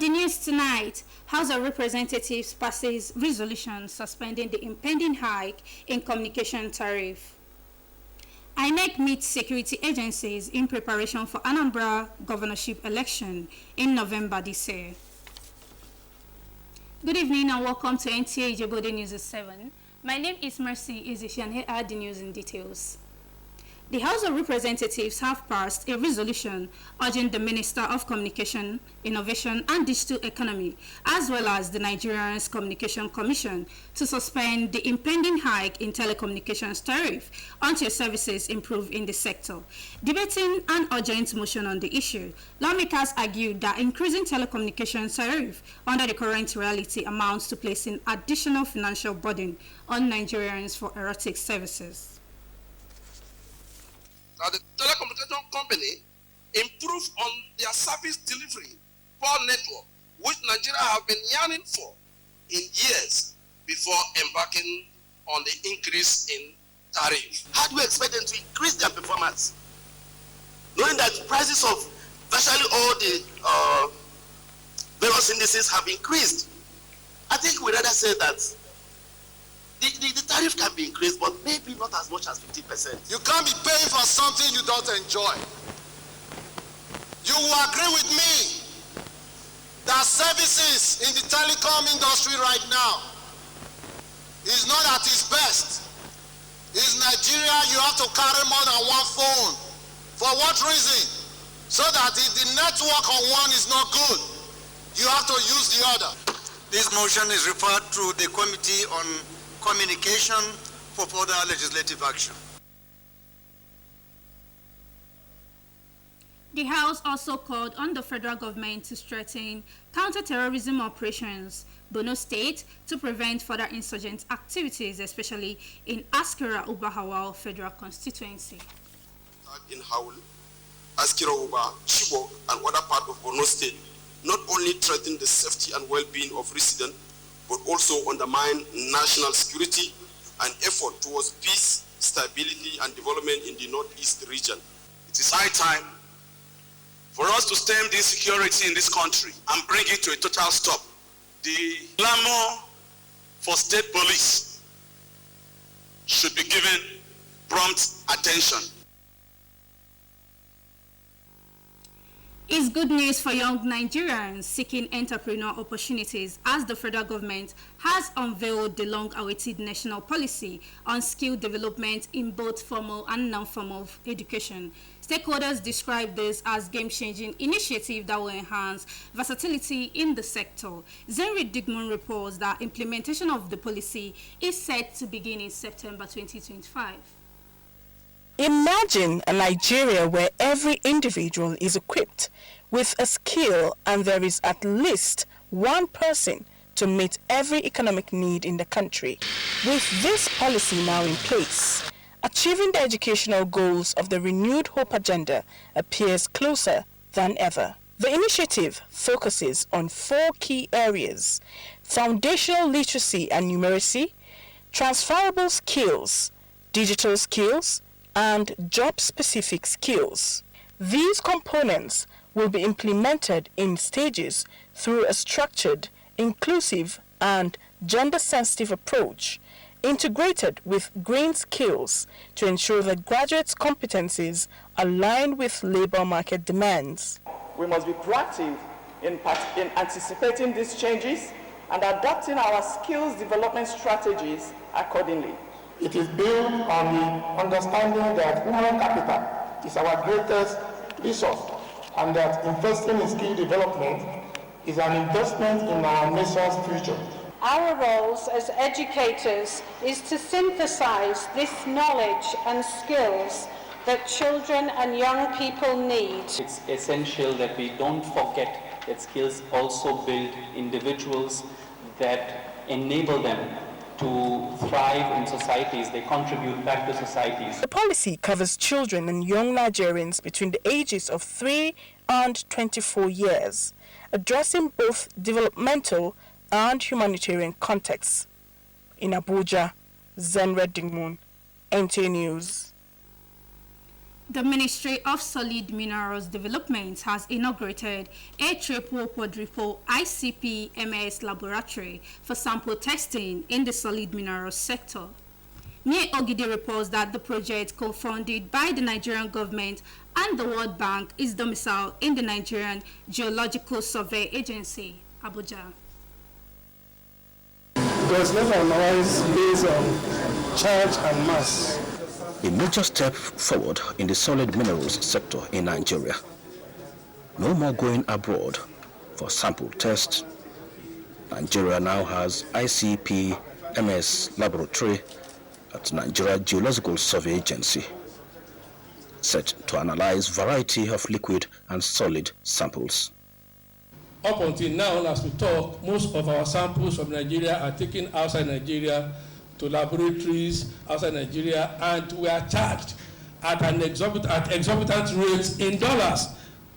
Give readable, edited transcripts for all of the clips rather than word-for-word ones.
the news tonight, House of Representatives passes resolution suspending the impending hike in communication tariff. INEC meets security agencies in preparation for Anambra governorship election in November this year. Good evening and welcome to NTA Ijebu ode News at 7. My name is Mercy Izishi and here are the news in details. The House of Representatives have passed a resolution urging the Minister of Communication, Innovation and Digital Economy, as well as the Nigerian Communication Commission, to suspend the impending hike in telecommunications tariff until services improve in the sector. Debating an urgent motion on the issue, lawmakers argued that increasing telecommunications tariff under the current reality amounts to placing additional financial burden on Nigerians for erratic services. The telecommunication company improve on their service delivery poor network, which Nigeria have been yearning for in years before embarking on the increase in tariff. How do we expect them to increase their performance, knowing that prices of virtually all the various indices have increased? I think we'd rather say that the tariff can be increased, but maybe not as much as 50%. You can't be paying for something you don't enjoy. You will agree with me that services in the telecom industry right now is not at its best. In Nigeria, you have to carry more than one phone. For what reason? So that if the network on one is not good, you have to use the other. This motion is referred to the Committee on Communication for further legislative action. The House also called on the federal government to strengthen counter-terrorism operations, Borno State, to prevent further insurgent activities, especially in Askira Uba federal constituency. In Howell, Askira Uba, Chibok, and other parts of Borno State not only threaten the safety and well-being of residents, but also undermine national security and effort towards peace, stability, and development in the Northeast region. It is high time for us to stem the insecurity in this country and bring it to a total stop. The clamor for state police should be given prompt attention. It's good news for young Nigerians seeking entrepreneurial opportunities as the federal government has unveiled the long-awaited national policy on skill development in both formal and non-formal education. Stakeholders describe this as game-changing initiative that will enhance versatility in the sector. Zenri Digmon reports that implementation of the policy is set to begin in September 2025. Imagine a Nigeria where every individual is equipped with a skill and there is at least one person to meet every economic need in the country. With this policy now in place, achieving the educational goals of the renewed Hope Agenda appears closer than ever. The initiative focuses on 4 key areas: foundational literacy and numeracy, transferable skills, digital skills, and job-specific skills. These components will be implemented in stages through a structured, inclusive, and gender-sensitive approach, integrated with green skills to ensure that graduates' competencies align with labor market demands. We must be proactive in anticipating these changes and adapting our skills development strategies accordingly. It is built on the understanding that human capital is our greatest resource and that investing in skill development is an investment in our nation's future. Our roles as educators is to synthesize this knowledge and skills that children and young people need. It's essential that we don't forget that skills also build individuals that enable them to thrive in societies. They contribute back to societies. The policy covers children and young Nigerians between the ages of 3 and 24 years, addressing both developmental and humanitarian contexts. In Abuja, Zenred Dingmun, NTA News. The Ministry of Solid Minerals Development has inaugurated a triple quadruple ICP-MS laboratory for sample testing in the solid minerals sector. NTA Ogide reports that the project, co-funded by the Nigerian government and the World Bank, is domiciled in the Nigerian Geological Survey Agency, Abuja. There is less analysis based on charge and mass. A major step forward in the solid minerals sector in Nigeria. No more going abroad for sample tests. Nigeria now has ICP-MS laboratory at Nigeria Geological Survey Agency, set to analyze variety of liquid and solid samples. Up until now, as we talk, most of our samples from Nigeria are taken outside Nigeria to laboratories outside Nigeria, and we are charged at exorbitant rates in dollars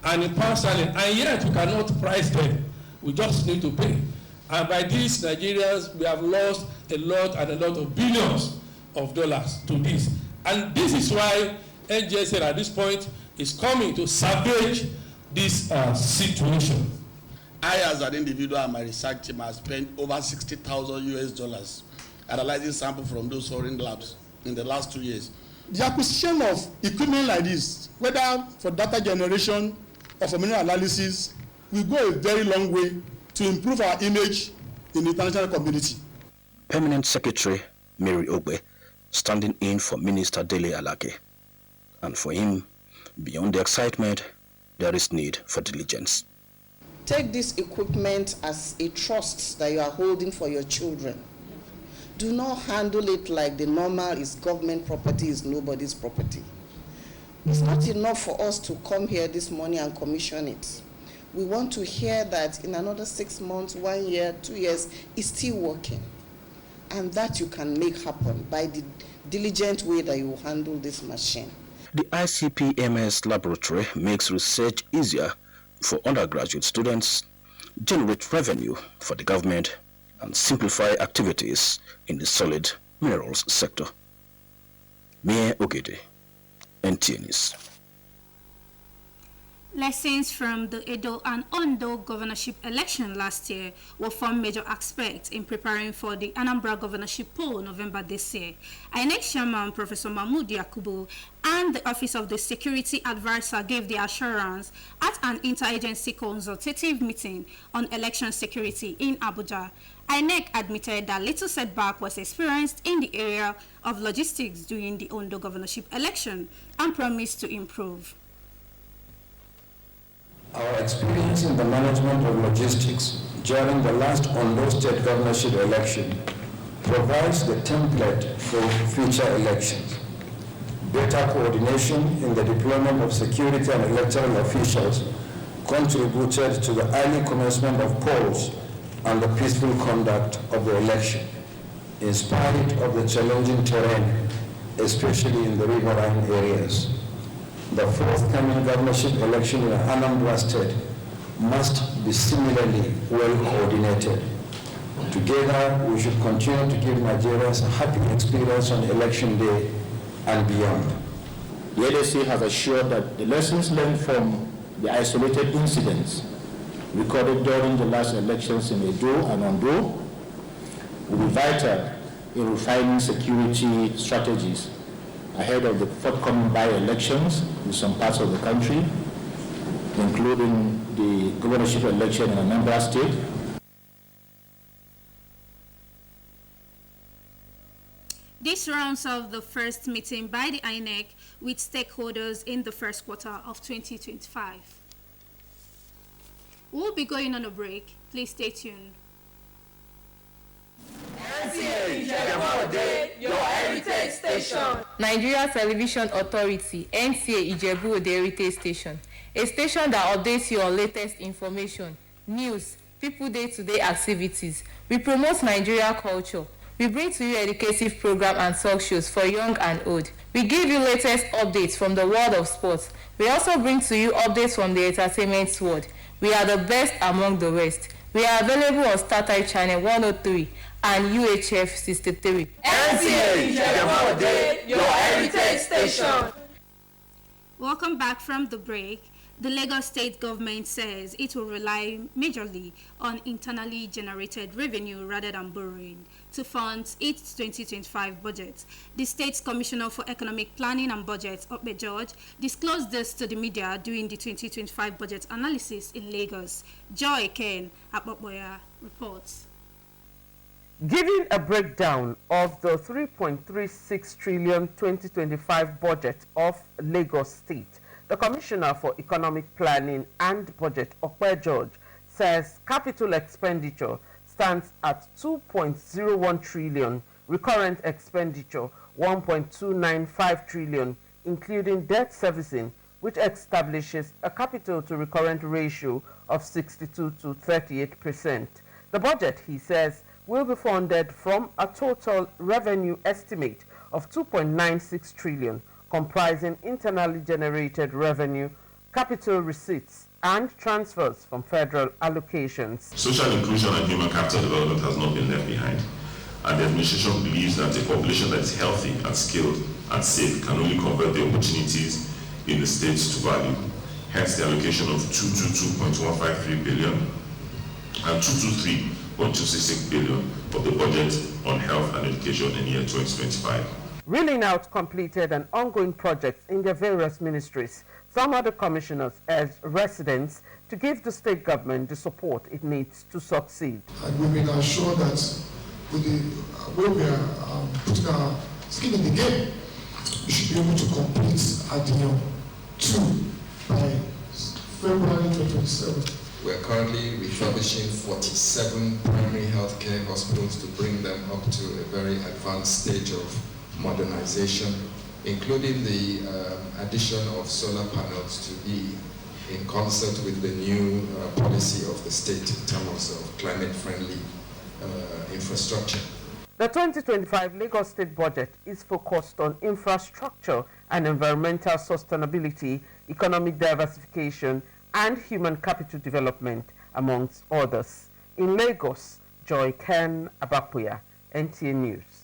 and in pound sterling, and yet we cannot price them. We just need to pay. And by this, Nigerians, we have lost a lot of billions of dollars to this. And this is why NGSL at this point is coming to salvage this situation. I, as an individual and my research team, have spent over $60,000 analyzing samples from those foreign labs in the last 2 years. The acquisition of equipment like this, whether for data generation or for mineral analysis, will go a very long way to improve our image in the international community. Permanent Secretary Mary Ogbe, standing in for Minister Dele Alake. And for him, beyond the excitement, there is need for diligence. Take this equipment as a trust that you are holding for your children. Do not handle it like the normal is government property, is nobody's property. It's not enough for us to come here this morning and commission it. We want to hear that in another 6 months, 1 year, 2 years, it's still working. And that you can make happen by the diligent way that you handle this machine. The ICP-MS laboratory makes research easier for undergraduate students, generate revenue for the government, and simplify activities in the solid minerals sector. NTA Ogide, NTA News. Lessons from the Edo and Ondo governorship election last year will form major aspects in preparing for the Anambra governorship poll November this year. INEC Chairman Professor Mahmood Yakubu and the Office of the Security Advisor gave the assurance at an interagency consultative meeting on election security in Abuja. INEC admitted that little setback was experienced in the area of logistics during the Ondo governorship election and promised to improve. Our experience in the management of logistics during the last Ondo State governorship election provides the template for future elections. Better coordination in the deployment of security and electoral officials contributed to the early commencement of polls and the peaceful conduct of the election, in spite of the challenging terrain, especially in the riverine areas. The forthcoming governorship election in Anambra State must be similarly well coordinated. Together, we should continue to give Nigerians a happy experience on election day and beyond. The LSA has assured that the lessons learned from the isolated incidents recorded during the last elections in Edo and Ondo will be vital in refining security strategies ahead of the forthcoming by-elections in some parts of the country, including the governorship election in Anambra State. This rounds off the first meeting by the INEC with stakeholders in the first quarter of 2025. We'll be going on a break. Please stay tuned. NTA Ijebu ode, your heritage station. Nigeria Television Authority, NTA Ijebu ode Heritage Station, a station that updates you on latest information, news, people day-to-day activities. We promote Nigeria culture. We bring to you educative programs and talk shows for young and old. We give you latest updates from the world of sports. We also bring to you updates from the entertainment world. We are the best among the rest. We are available on StarTimes Channel 103 and UHF 63. NTA Ijebu ode, your heritage station. Welcome back from the break. The Lagos state government says it will rely majorly on internally generated revenue rather than borrowing to fund its 2025 budget. The state's Commissioner for Economic Planning and Budget, Okpe George, disclosed this to the media during the 2025 budget analysis in Lagos. Joy Ken Akpokboya reports. Giving a breakdown of the 3.36 trillion 2025 budget of Lagos State, the Commissioner for Economic Planning and Budget, Okpe George, says capital expenditure stands at 2.01 trillion, recurrent expenditure 1.295 trillion, including debt servicing, which establishes a capital to recurrent ratio of 62 to 38%. The budget, he says, will be funded from a total revenue estimate of 2.96 trillion, comprising internally generated revenue, capital receipts, and transfers from federal allocations. Social inclusion and human capital development has not been left behind, and the administration believes that a population that is healthy and skilled and safe can only convert the opportunities in the states to value. Hence the allocation of 222.153 billion and 223.266 billion of the budget on health and education in year 2025. Reeling out completed and ongoing projects in their various ministries, some other commissioners urged residents to give the state government the support it needs to succeed. And we've been assured that with the way we are putting our skin in the game, we should be able to complete Adino 2 by February 2027. We're currently refurbishing 47 primary healthcare hospitals to bring them up to a very advanced stage of modernization, including the addition of solar panels to be in concert with the new policy of the state in terms of climate-friendly infrastructure. The 2025 Lagos State budget is focused on infrastructure and environmental sustainability, economic diversification, and human capital development, amongst others. In Lagos, Joy Ken Akpokboya, NTA News.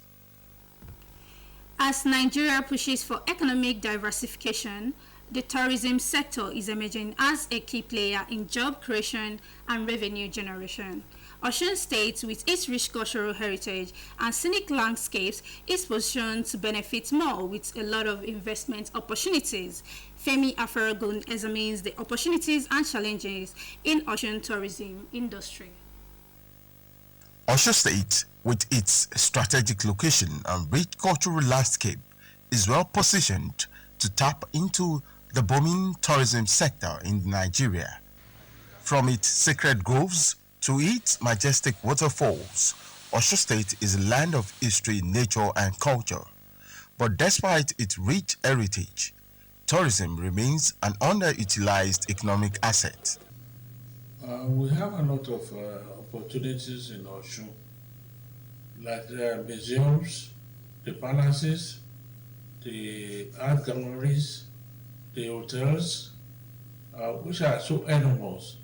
As Nigeria pushes for economic diversification, the tourism sector is emerging as a key player in job creation and revenue generation. Osun State, with its rich cultural heritage and scenic landscapes, is positioned to benefit more with a lot of investment opportunities. Femi Afaragun examines the opportunities and challenges in Osun tourism industry. Osun State, with its strategic location and rich cultural landscape, is well positioned to tap into the booming tourism sector in Nigeria. From its sacred groves to its majestic waterfalls, Osun State is a land of history, nature, and culture. But despite its rich heritage, tourism remains an underutilized economic asset. We have a lot of opportunities in Osun, like the museums, the palaces, the art galleries, the hotels, which are so enormous.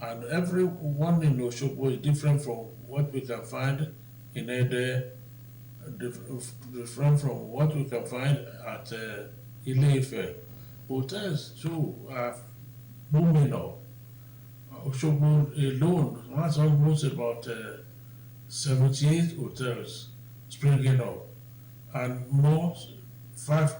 And every one in Osogbo is different from what we can find in Ede, different from what we can find at Ile-Ife. Hotels too are booming up. Osogbo alone has almost about 78 hotels springing up, and more 5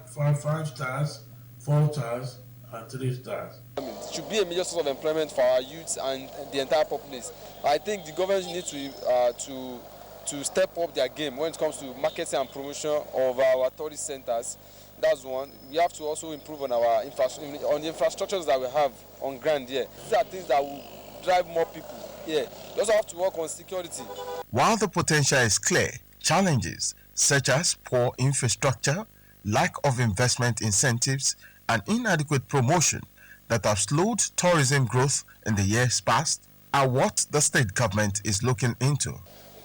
stars, 4 stars, and 3 stars. It should be a major source of employment for our youths and the entire populace. I think the government needs to step up their game when it comes to marketing and promotion of our tourist centers. That's one. We have to also improve on our the infrastructures that we have on ground here. These are things that will drive more people here. We also have to work on security. While the potential is clear, challenges such as poor infrastructure, lack of investment incentives, and inadequate promotion that have slowed tourism growth in the years past are what the state government is looking into.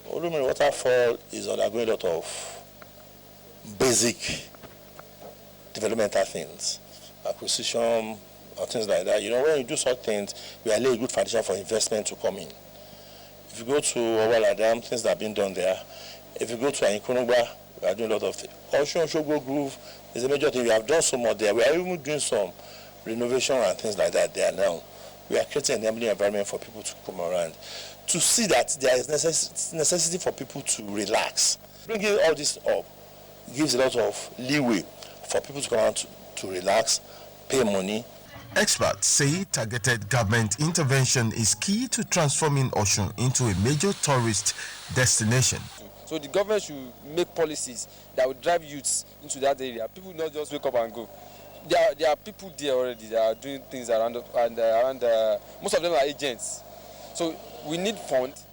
Olumiri Waterfall is undergoing a lot of basic developmental things, acquisition, or things like that. You know, when you do such things, we are laying a good foundation for investment to come in. If you go to Owala Dam, things that have been done there. If you go to Ayikonugba, We are doing a lot of things. Oshogbo Grove is a major thing. We have done so much there. We are even doing some renovation and things like that there now. We are creating an enabling environment for people to come around, to see that there is necessity for people to relax. Bringing all this up gives a lot of leeway for people to come out to relax, pay money. Experts say targeted government intervention is key to transforming Osun into a major tourist destination. So the government should make policies that will drive youths into that area. People not just wake up and go. There are people there already that are doing things around, most of them are agents. So we need funds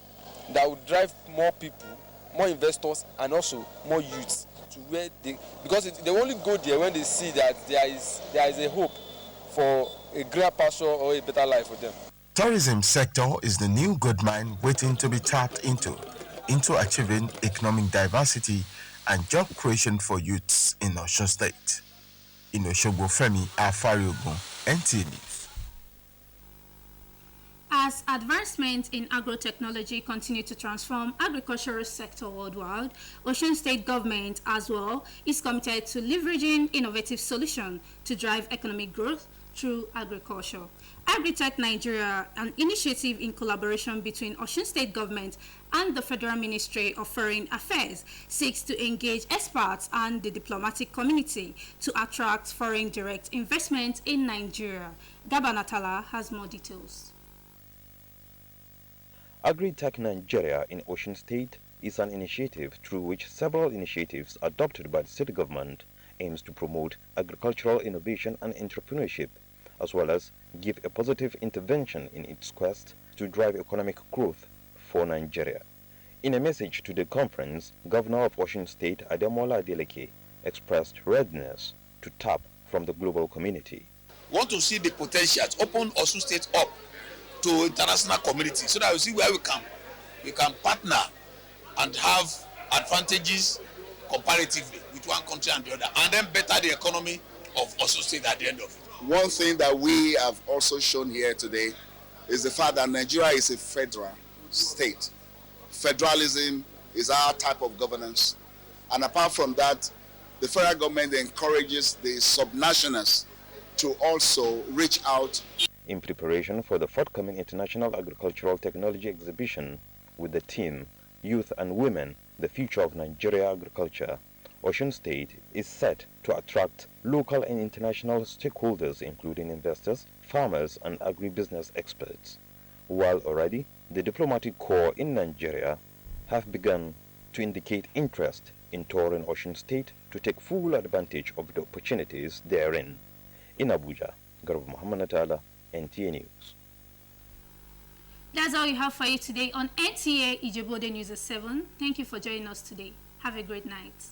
that will drive more people, more investors, and also more youths to where because they only go there when they see that there is a hope for a greener pasture or a better life for them. Tourism sector is the new gold mine waiting to be tapped into achieving economic diversity and job creation for youths in Osun State. In Oshogbo, Femi Afariogun, NTA News. As advancements in agrotechnology continue to transform agricultural sector worldwide, Osun State government as well is committed to leveraging innovative solutions to drive economic growth through agriculture. Agritech Nigeria, an initiative in collaboration between Osun State government and the Federal Ministry of Foreign Affairs, seeks to engage experts and the diplomatic community to attract foreign direct investment in Nigeria. Gaba Natala has more details. Agritech Nigeria in Osun State is an initiative through which several initiatives adopted by the state government aims to promote agricultural innovation and entrepreneurship, as well as give a positive intervention in its quest to drive economic growth for Nigeria. In a message to the conference, Governor of Osun State Ademola Adeleke expressed readiness to tap from the global community. We want to see the potentials, open Osun State up to international community so that we see where we can partner and have advantages comparatively with one country and the other, and then better the economy of Osun State at the end of it. One thing that we have also shown here today is the fact that Nigeria is a federal state. Federalism is our type of governance. And apart from that, the federal government encourages the subnationals to also reach out. In preparation for the forthcoming International Agricultural Technology Exhibition with the theme Youth and Women, the Future of Nigeria Agriculture, Osun State is set to attract local and international stakeholders including investors, farmers and agribusiness experts, while already the diplomatic corps in Nigeria have begun to indicate interest in touring Osun State to take full advantage of the opportunities therein. In Abuja, Garba Muhammad Natala, NTA News. That's all we have for you today on NTA Ijebu ode News at 7. Thank you for joining us today. Have a great night.